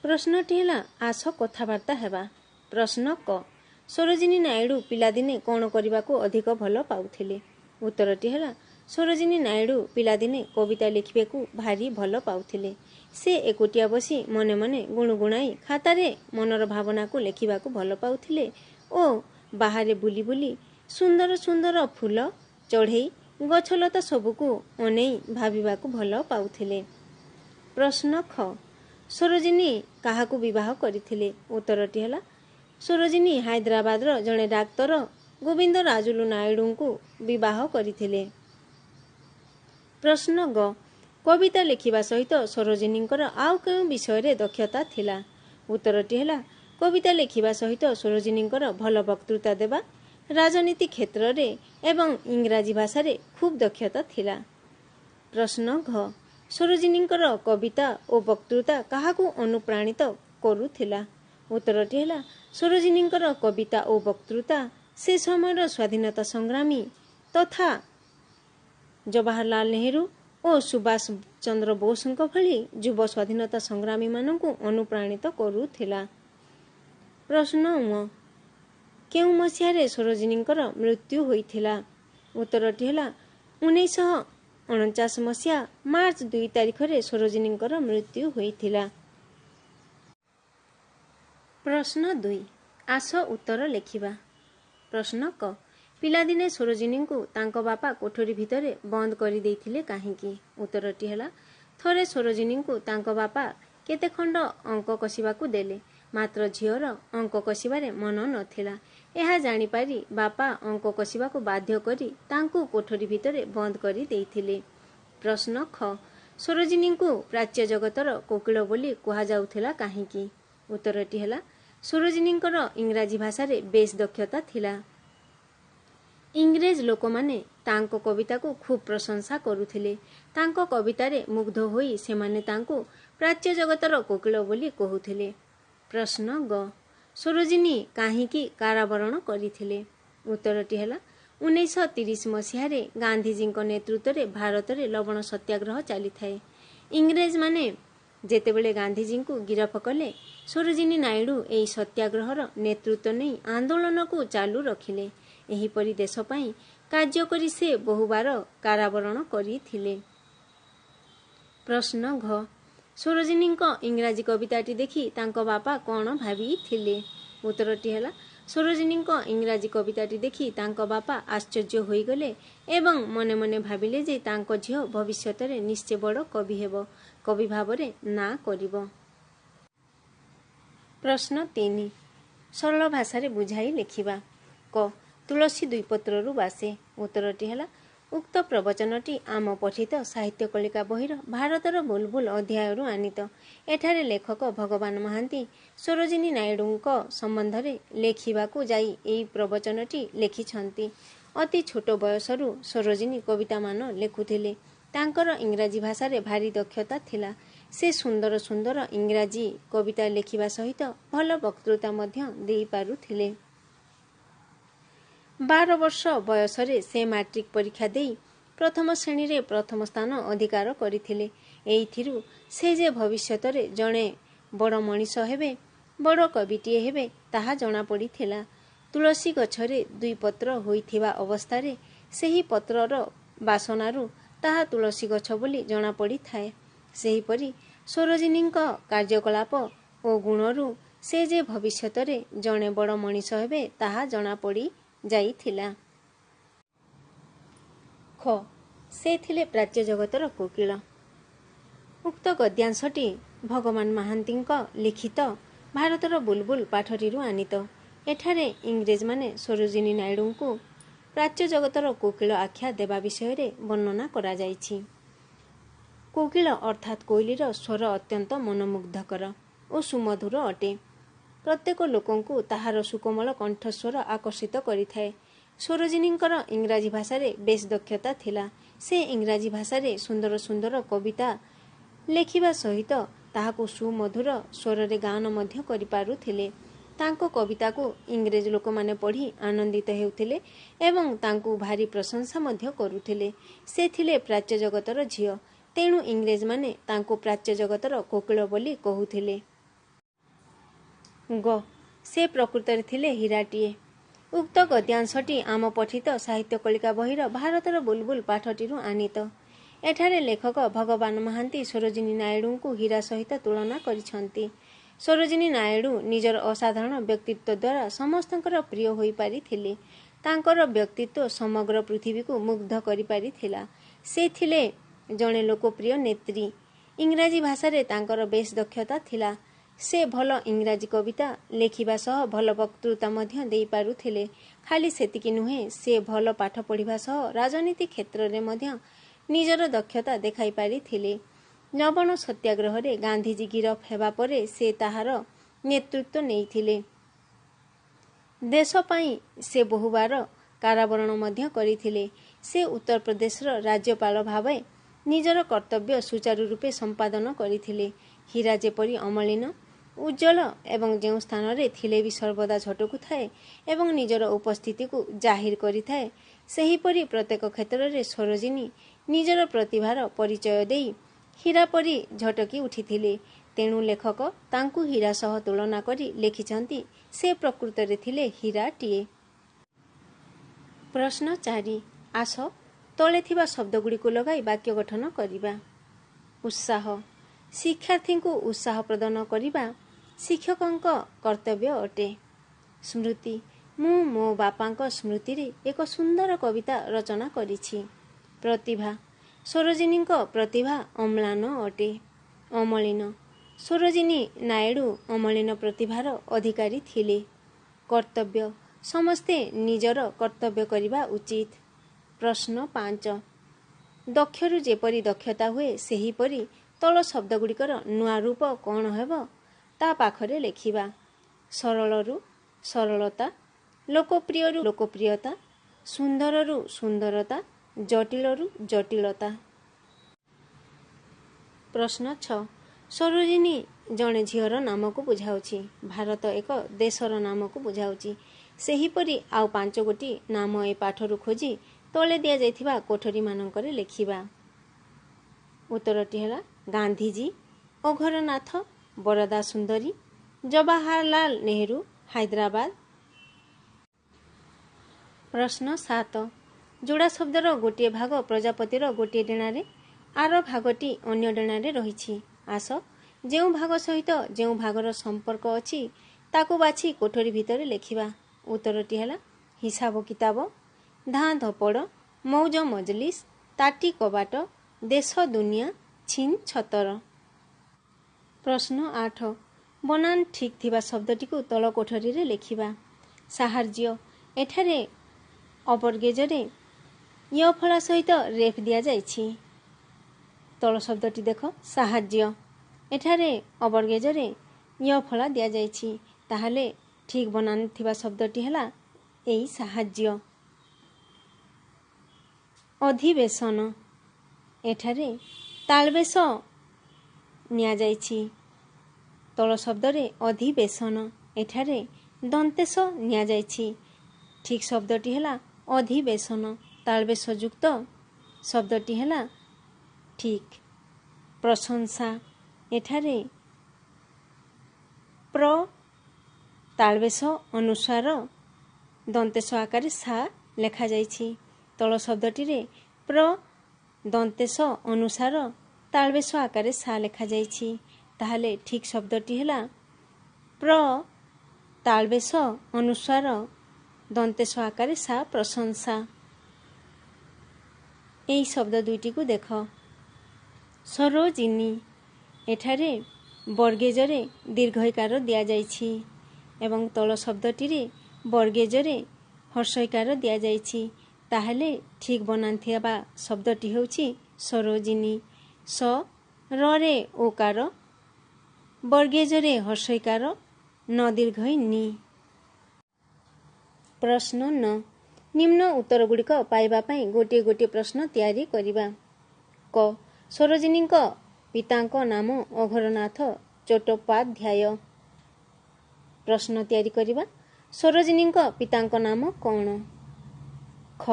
प्रश्नटी है आस कथबार्ता हेबा। प्रश्न क सरोजिनी नायडू पिलादिने कौन करने को अधिक भल पाउथिले। उत्तरटी है सरोजिनी नायडू पिलादिने कविता लिखिबे को भारी भल पाउथिले। से एकुटिया बसी मने मने गुणुगुणाई खातारे मनर भावना को लेखिबा को भल पाउथिले ओ बाहरे बुली बुली सुंदर सुंदर फूल चढ़ई गछलता सबुको अनेई भाविबा को भल पाउथिले। प्रश्न ख सरोजिनी काहाकू विवाह करथिले। उत्तरटी है सरोजिनी हैदराबादर जड़े डाक्तर गोविंद राजुलु नायडू को विवाह करथिले। प्रश्न ग कविता लिखिबा सहित सरोजिनींकर आउ केउ विषय रे दक्षता थिला। उत्तरटी है कविता लिखिबा सहित सरोजिनींकर भल वक्तृता देबा राजनीति क्षेत्र रे एवं इंग्राजी भाषा रे खूब दक्षता थिला। प्रश्न घ सरोजिनींकर कविता और वक्तृता काहाकू अनुप्राणित करुथिला। उत्तरटी है सरोजिनींकर कविता और वक्तृता से समय स्वाधीनता संग्रामी तथा जवाहरलाल नेहरू और सुभाष चंद्र बोस भली युव स्वाधीनता संग्रामी मानकू अनुप्राणित करुथिला। प्रश्न उ केउ मसीहारे सरोजिनींकर मृत्यु होइथिला। उत्तरटी है 1949 मसीहा मार्च 2 तारिख रे सरोजिनींकर मृत्यु होइथिला। प्रश्न 2 आस उत्तर लेखिबा। प्रश्न क पिलादिने सरोजिनी को तांको बापा कोठरी भितरे बंद करी देइथिले काहेकि। उत्तरटी है थरे सरोजिनी को तांको बापा केते खंड अंक कसिबा को देले मात्र झियर अंक कसिबारे मन नथिला। एहा जानी पारी बापा अंक कसिबा को बाध्य करी तांको कोठरी भितरे बंद करी देइथिले। प्रश्न ख सरोजिनी को प्राच्य जगतर कोकिल बोली कुहा जाउथिला काहेकि। उत्तरटी है सरोजिनींकर इंग्राजी भाषा रे बेस दक्षता थिला। इंग्रेज लोक माने तांको कविता को खूब प्रशंसा करुथिले। तांको कविता रे मुग्ध होई सेमाने तांको प्राच्य जगतर कोकिल बोली कहुथिले। प्रश्न ग सरोजिनी काहींकी कारावरण करिथिले। उत्तरटी है 1930 मसीह गांधीजी नेतृत्व रे भारत रे लवण सत्याग्रह चली थाए। इंग्रेज माने जेतेबेले गांधीजी को गिरफ कले सरोजिनी नायडू एही सत्याग्रहर नेतृत्व नहीं आंदोलन को चालू रखिले। एहीपरि देश पई कार्य करी से बहुबार कारावरण करिथिले। प्रश्न घ सरोजिनी इंग्राजी कविताटी देखि तांको बापा कौन भावी थिले। उत्तरटी है सरोजिनी इंग्राजी कविताटी देखि तांको बापा आश्चर्य होई गले एवं मने मने भाविले जे तांको झियो भविष्यत रे निश्चय बड़ कवि हेबो कवि भावरे ना करिबो। प्रश्न 3 सरल भाषा रे बुझाई लिखिबा। क तुलसी दुई पत्ररु बासे। उत्तरटी है उक्त प्रवचनटी आम पठित साहित्य कलिका बहिर भारतर बुलबुल अध्यायरु आनीत। एठारे लेखक भगवान महांती सरोजिनी नायडूंको संबंध रे लेखिबाकू जाई एई प्रवचनटी लेखिछंती। अति छोट बयसरु सरोजिनी कविता मान लेखुथिले। तांकर इंग्राजी भाषा रे भारी दक्षता थिला। से सुंदर सुंदर इंग्राजी कविता लेखिबा सहित भल वक्तृता मध्य देई पारुथिले। 12 वर्ष बयसरे से मैट्रिक परीक्षा देई प्रथम श्रेणी रे प्रथम स्थान अधिकार करिथिले। एइथिरु से जे भविष्यत रे जणे बड़ मनीष हेबे बड़ कविटीए हेबे ताहा जणा पड़िथिला। तुलसी गछरे दुई पत्र होइथिबा अवस्था रे सेही पत्रर बासनारु ताहा तुलसी गछ बोली जणा पड़ी थाए। सेहीपरि सरोजिनींक कार्यकलाप ओ गुणरु से जे भविष्यत रे जणे बड़ मनीष हेबे ताहा जणा पड़ी जाइथिला। ख से थिले प्राच्य जगतर कोकिल। उक्त गद्यांशटी भगवान महांतींक लिखित भारतर बुलबुल पाठरीरु आनीत। एठारे इंग्रेज माने सरोजिनी नायडू को प्राच्य जगतर कोकिल आख्या देवा विषय रे वर्णना करा जाइछि। कोकिल अर्थात कोइलीर स्वर अत्यंत मनमुग्धकर और सुमधुर अटे। प्रत्येक लोकंकु ताहार सुकोमल कंठस्वर आकर्षित करिथाए। सरोजिनींकर इंग्राजी भाषा रे बेस दक्षता थिला। से इंग्राजी भाषा रे सुंदर सुंदर कविता लेखिबा सहित ताहाकु सुमधुर स्वर रे गान मध्य करि पारुथिले। तांको कविता को इंग्रेज लोक माने पढ़ी आनंदित हेउथिले एवं तांकु भारी प्रशंसा मध्य करुथिले। से थिले प्राच्य जगतर झियो तेणु इंग्रेज माने तांको प्राच्य जगतर कोकिल बोली कहुथिले। ଗ ସେ ପ୍ରକୃତରେ ଥିଲେ ହୀରାଟିଏ। ଉକ୍ତ ଗଦ୍ୟାଂଶଟି ଆମ ପଠିତ ସାହିତ୍ୟ କଳିକା ବହିର ଭାରତର ବୁଲବୁଲ ପାଠଟିରୁ ଆନିତ। ଏଠାରେ ଲେଖକ ଭଗବାନ ମହାନ୍ତି ସରୋଜିନୀ ନାଇଡୁଙ୍କୁ ହୀରା ସହିତ ତୁଳନା କରିଛନ୍ତି। ସରୋଜିନୀ ନାଇଡୁ ନିଜର ଅସାଧାରଣ ବ୍ୟକ୍ତିତ୍ୱ ଦ୍ୱାରା ସମସ୍ତଙ୍କର ପ୍ରିୟ ହୋଇପାରିଥିଲେ। ତାଙ୍କର ବ୍ୟକ୍ତିତ୍ୱ ସମଗ୍ର ପୃଥିବୀକୁ ମୁଗ୍ଧ କରିପାରିଥିଲା। ସେ ଥିଲେ ଜଣେ ଲୋକପ୍ରିୟ ନେତ୍ରୀ। ଇଂରାଜୀ ଭାଷାରେ ତାଙ୍କର ବେଶ୍ ଦକ୍ଷତା ଥିଲା। ସେ ଭଲ ଇଂରାଜୀ କବିତା ଲେଖିବା ସହ ଭଲ ବକ୍ତୃତା ମଧ୍ୟ ଦେଇପାରୁଥିଲେ। ଖାଲି ସେତିକି ନୁହେଁ, ସେ ଭଲ ପାଠ ପଢ଼ିବା ସହ ରାଜନୀତି କ୍ଷେତ୍ରରେ ମଧ୍ୟ ନିଜର ଦକ୍ଷତା ଦେଖାଇ ପାରିଥିଲେ। ଲବଣ ସତ୍ୟାଗ୍ରହରେ ଗାନ୍ଧିଜୀ ଗିରଫ ହେବା ପରେ ସେ ତାହାର ନେତୃତ୍ୱ ନେଇଥିଲେ। ଦେଶ ପାଇଁ ସେ ବହୁବାର କାରାବରଣ ମଧ୍ୟ କରିଥିଲେ। ସେ ଉତ୍ତରପ୍ରଦେଶର ରାଜ୍ୟପାଳ ଭାବେ ନିଜର କର୍ତ୍ତବ୍ୟ ସୁଚାରୁ ରୂପେ ସମ୍ପାଦନ କରିଥିଲେ। ହୀରା ଯେପରି ଅମଳିନ, ଉଜ୍ଜ୍ୱଳ ଏବଂ ଯେଉଁ ସ୍ଥାନରେ ଥିଲେ ବି ସର୍ବଦା ଝଟକୁଥାଏ ଏବଂ ନିଜର ଉପସ୍ଥିତିକୁ ଜାହିର କରିଥାଏ, ସେହିପରି ପ୍ରତ୍ୟେକ କ୍ଷେତ୍ରରେ ସରୋଜିନୀ ନିଜର ପ୍ରତିଭାର ପରିଚୟ ଦେଇ ହୀରା ପରି ଝଟକି ଉଠିଥିଲେ। ତେଣୁ ଲେଖକ ତାଙ୍କୁ ହୀରା ସହ ତୁଳନା କରି ଲେଖିଛନ୍ତି, ସେ ପ୍ରକୃତରେ ଥିଲେ ହୀରାଟିଏ। ପ୍ରଶ୍ନ 4 ଆସ ତଳେ ଥିବା ଶବ୍ଦଗୁଡ଼ିକୁ ଲଗାଇ ବାକ୍ୟ ଗଠନ କରିବା। ଉତ୍ସାହ। ଶିକ୍ଷାର୍ଥୀଙ୍କୁ ଉତ୍ସାହ ପ୍ରଦାନ କରିବା ଶିକ୍ଷକଙ୍କ କର୍ତ୍ତବ୍ୟ ଅଟେ। ସ୍ମୃତି। ମୁଁ ମୋ ବାପାଙ୍କ ସ୍ମୃତିରେ ଏକ ସୁନ୍ଦର କବିତା ରଚନା କରିଛି। ପ୍ରତିଭା। ସରୋଜିନୀଙ୍କ ପ୍ରତିଭା ଅମ୍ଳାନ ଅଟେ। ଅମଳିନ। ସରୋଜିନୀ ନାଇଡୁ ଅମଳିନ ପ୍ରତିଭାର ଅଧିକାରୀ ଥିଲେ। କର୍ତ୍ତବ୍ୟ। ସମସ୍ତେ ନିଜର କର୍ତ୍ତବ୍ୟ କରିବା ଉଚିତ। ପ୍ରଶ୍ନ 5 ଦକ୍ଷରୁ ଯେପରି ଦକ୍ଷତା ହୁଏ, ସେହିପରି ତଳ ଶବ୍ଦଗୁଡ଼ିକର ନୂଆ ରୂପ କ'ଣ ହେବ ତା ପାଖରେ ଲେଖିବା। ସରଳରୁ ସରଳତା, ଲୋକପ୍ରିୟରୁ ଲୋକପ୍ରିୟତା, ସୁନ୍ଦରରୁ ସୁନ୍ଦରତା, ଜଟିଳରୁ ଜଟିଳତା। ପ୍ରଶ୍ନ 6 ସରୋଜିନୀ ଜଣେ ଝିଅର ନାମକୁ ବୁଝାଉଛି। ଭାରତ ଏକ ଦେଶର ନାମକୁ ବୁଝାଉଛି। ସେହିପରି ଆଉ 5 ଗୋଟି ନାମ ଏ ପାଠରୁ ଖୋଜି ତଳେ ଦିଆଯାଇଥିବା କୋଠରୀମାନଙ୍କରେ ଲେଖିବା। ଉତ୍ତରଟି ହେଲା ଗାନ୍ଧିଜୀ, ଅଘୋରନାଥ, ବରଦା ସୁନ୍ଦରୀ, ଜବାହରଲାଲ ନେହେରୁ, ହାଇଦ୍ରାବାଦ। ପ୍ରଶ୍ନ 7 ଯୋଡ଼ା ଶବ୍ଦର ଗୋଟିଏ ଭାଗ ପ୍ରଜାପତିର ଗୋଟିଏ ଡେଣାରେ, ଆର ଭାଗଟି ଅନ୍ୟ ଡେଣାରେ ରହିଛି। ଆସ ଯେଉଁ ଭାଗ ସହିତ ଯେଉଁ ଭାଗର ସମ୍ପର୍କ ଅଛି ତାକୁ ବାଛି କୋଠରୀ ଭିତରେ ଲେଖିବା। ଉତ୍ତରଟି ହେଲା ହିସାବ କିତାବ, ଧାଁ ଧପଡ଼, ମୌଜ ମଜଲିସ, ତାଟି କବାଟ, ଦେଶ ଦୁନିଆ, ଛିନ୍ ଛତର। ପ୍ରଶ୍ନ 8 ବନାନ ଠିକ୍ ଥିବା ଶବ୍ଦଟିକୁ ତଳ କୋଠରୀରେ ଲେଖିବା। ସାହାଯ୍ୟ। ଏଠାରେ ଅବର୍ଗେଜରେ ୟ ଫଳା ସହିତ ରେଫ ଦିଆଯାଇଛି। ତଳ ଶବ୍ଦଟି ଦେଖ ସାହାଯ୍ୟ। ଏଠାରେ ଅବର୍ଗେଜରେ ୟ ଫଳା ଦିଆଯାଇଛି। ତାହେଲେ ଠିକ୍ ବନାନ ଥିବା ଶବ୍ଦଟି ହେଲା ଏଇ ସାହାଯ୍ୟ। ଅଧିବେଶନ। ଏଠାରେ ତାଳବେଶ ନିଆଯାଇଛି। ତଳ ଶବ୍ଦରେ ଅଧିବେଶନ। ଏଠାରେ ଦନ୍ତେଶ ନିଆଯାଇଛି। ଠିକ୍ ଶବ୍ଦଟି ହେଲା ଅଧିବେଶନ। ତାଳବେଶ ଯୁକ୍ତ ଶବ୍ଦଟି ହେଲା ଠିକ୍। ପ୍ରଶଂସା। ଏଠାରେ ପ୍ର ତାଳବେଶ ଅନୁସାର ଦନ୍ତେଶ ଆକାରରେ ସା ଲେଖାଯାଇଛି। ତଳ ଶବ୍ଦଟିରେ ପ୍ର ଦନ୍ତେଶ ଅନୁସାର ତାଳବେଶ ଆକାରରେ ସା ଲେଖାଯାଇଛି। ତାହେଲେ ଠିକ୍ ଶବ୍ଦଟି ହେଲା ପ୍ର ତାଳବେଶ ଅନୁସାର ଦନ୍ତେଶ ଆକାରରେ ସା ପ୍ରଶଂସା। ଏହି ଶବ୍ଦ ଦୁଇଟିକୁ ଦେଖ। ସରୋଜିନୀ। ଏଠାରେ ବର୍ଗେଜରେ ଦୀର୍ଘଇକାର ଦିଆଯାଇଛି ଏବଂ ତଳ ଶବ୍ଦଟିରେ ବର୍ଗେଜରେ ହର୍ଷଇକାର ଦିଆଯାଇଛି। ତାହେଲେ ଠିକ୍ ବନାନ ଥିବା ଶବ୍ଦଟି ହେଉଛି ସରୋଜିନୀ। ସ ରରେ ଓକାର, ବର୍ଗେଜରେ ହର୍ଷଇକାର, ନ ଦୀର୍ଘଇ ନି। ପ୍ରଶ୍ନ 9 ନିମ୍ନ ଉତ୍ତରଗୁଡ଼ିକ ପାଇବା ପାଇଁ ଗୋଟିଏ ଗୋଟିଏ ପ୍ରଶ୍ନ ତିଆରି କରିବା। କ ସରୋଜିନୀଙ୍କ ପିତାଙ୍କ ନାମ ଅଘୋରନାଥ ଚଟ୍ଟୋପାଧ୍ୟାୟ। ପ୍ରଶ୍ନ ତିଆରି କରିବା। ସରୋଜିନୀଙ୍କ ପିତାଙ୍କ ନାମ କ'ଣ? ଖ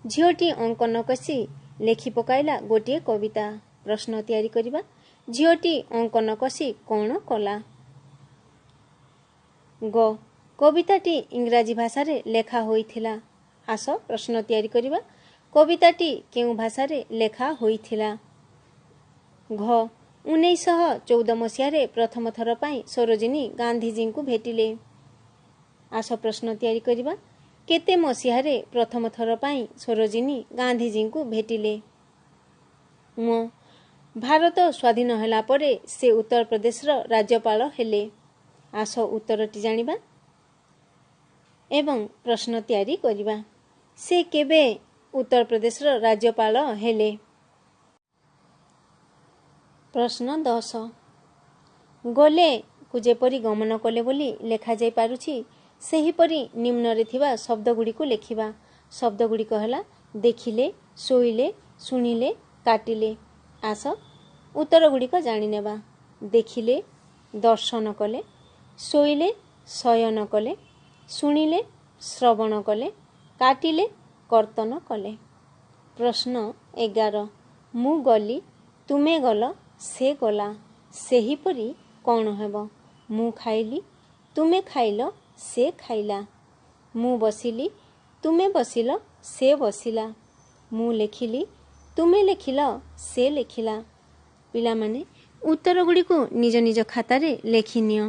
ଝିଅଟି ଅଙ୍କ ନ କଷି ଲେଖି ପକାଇଲା ଗୋଟିଏ କବିତା। ପ୍ରଶ୍ନ ତିଆରି କରିବା। ଝିଅଟି ଅଙ୍କ ନ କଷି କ'ଣ କଲା? ଗ କବିତାଟି ଇଂରାଜୀ ଭାଷାରେ ଲେଖା ହୋଇଥିଲା। ଆସ ପ୍ରଶ୍ନ ତିଆରି କରିବା। କବିତାଟି କେଉଁ ଭାଷାରେ ଲେଖା ହୋଇଥିଲା? ଘ 1914 ମସିହାରେ ପ୍ରଥମ ଥର ପାଇଁ ସରୋଜିନୀ ଗାନ୍ଧିଜୀଙ୍କୁ ଭେଟିଲେ। ଆସ ପ୍ରଶ୍ନ ତିଆରି କରିବା। କେତେ ମସିହାରେ ପ୍ରଥମ ଥର ପାଇଁ ସରୋଜିନୀ ଗାନ୍ଧିଜୀଙ୍କୁ ଭେଟିଲେ? ମ ଭାରତ ସ୍ୱାଧୀନ ହେଲା ପରେ ସେ ଉତ୍ତରପ୍ରଦେଶର ରାଜ୍ୟପାଳ ହେଲେ। ଆସ ଉତ୍ତରଟି ଜାଣିବା ଏବଂ ପ୍ରଶ୍ନ ତିଆରି କରିବା। ସେ କେବେ ଉତ୍ତରପ୍ରଦେଶର ରାଜ୍ୟପାଳ ହେଲେ? ପ୍ରଶ୍ନ 10 ଗଲେ କୁ ଯେପରି ଗମନ କଲେ ବୋଲି ଲେଖାଯାଇ ପାରୁଛି, ସେହିପରି ନିମ୍ନରେ ଥିବା ଶବ୍ଦଗୁଡ଼ିକୁ ଲେଖିବା। ଶବ୍ଦଗୁଡ଼ିକ ହେଲା ଦେଖିଲେ, ଶୋଇଲେ, ଶୁଣିଲେ, କାଟିଲେ। ଆସ ଉତ୍ତରଗୁଡ଼ିକ ଜାଣିନେବା। ଦେଖିଲେ ଦର୍ଶନ କଲେ, ଶୋଇଲେ ଶୟନ କଲେ, ଶୁଣିଲେ ଶ୍ରବଣ କଲେ, କାଟିଲେ କର୍ତ୍ତନ କଲେ। ପ୍ରଶ୍ନ 11 ମୁଁ ଗଲି, ତୁମେ ଗଲ, ସେ ଗଲା, ସେହିପରି କ'ଣ ହେବ? ମୁଁ ଖାଇଲି, ତୁମେ ଖାଇଲ, ସେ ଖାଇଲା। ମୁଁ ବସିଲି, ତୁମେ ବସିଲ, ସେ ବସିଲା। ମୁଁ ଲେଖିଲି, ତୁମେ ଲେଖିଲ, ସେ ଲେଖିଲା। ପିଲାମାନେ ଉତ୍ତରଗୁଡ଼ିକୁ ନିଜ ନିଜ ଖାତାରେ ଲେଖିନିଅ।